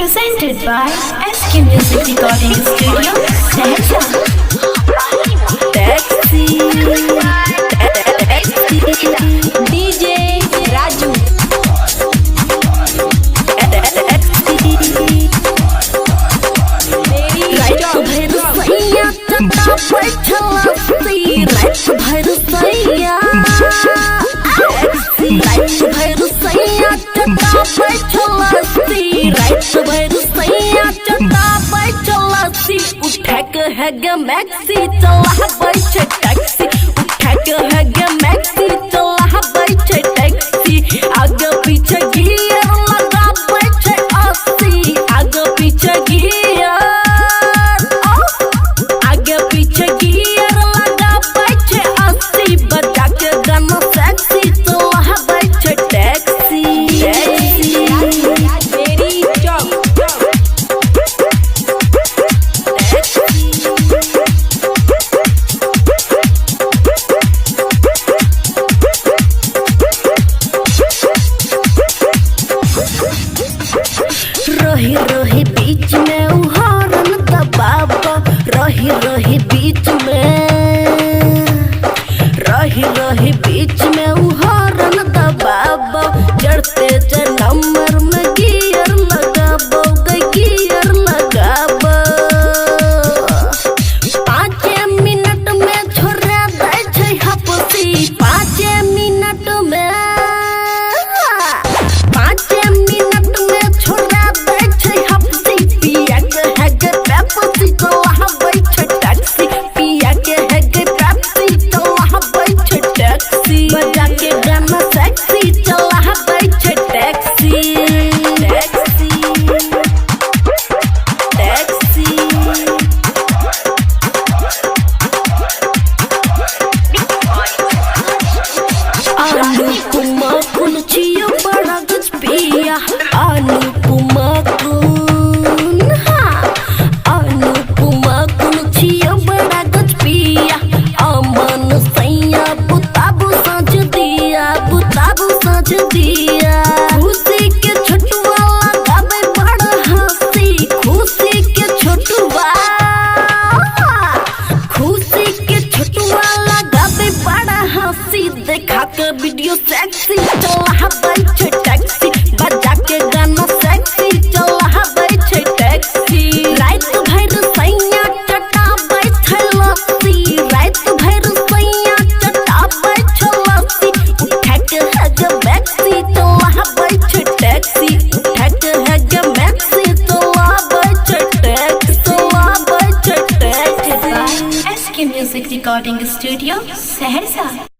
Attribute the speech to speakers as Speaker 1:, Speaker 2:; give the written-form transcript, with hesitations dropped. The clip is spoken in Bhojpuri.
Speaker 1: Presented by SK Music Recording Studio, Sehsa. DJ Raju.
Speaker 2: हैगा मैक्सी चला बैठे टैक्सी उठा हैगा मैक्सी चला बैठे टैक्सी आगे पीछे गियर लगा बैठे 80 आगे पीछे गियर आगे पीछे गियर लगा बैठे 80 बजा के गाना सेक्सी चला बैठे टैक्सी मेरी चौक रही रही बीच में उहारन दबाबा रही बीच में रही बीच में उहारन दबाबा चढ़ते च नंबर में गियर लगाबो गियर लगाबो 5 मिनट में छोड़ा दै छै हपसी 5 मिनट में 5 मिनट में छोड़ा दै छै हपसी पिया के है गे पेप्सी चला बैठे टैक्सी पिया के है गे पेप्सी चला बैठे टैक्सी बजा के गाना सेक्सी चला बैठे टैक्सी टैक्सी टैक्सी अनुपमा कुन छियो बड़ा गज पिया अनुपमा कुन अनुपमा कुन छियो बड़ा गज पिया अमन सैया बुताबू साँझ दिया खुशी के छोटुआ लगावे बड़ा हंसी खुशी के छोटुआ लगावे बड़ा हंसी देखा के वीडियो सेक्सी चला बैठे टैक्सी बजा के गाना सेक्सी चला बैठे टैक्सी रात भर सैया चटा बैठे लस्सी रात भर सैया चटा बैठे लस्सी उठा के है गे मैक्सी चला बैठे टैक्सी उठा के है गे मैक्सी चला बैठे taxi
Speaker 1: SK Music Recording Studio, Sehsa.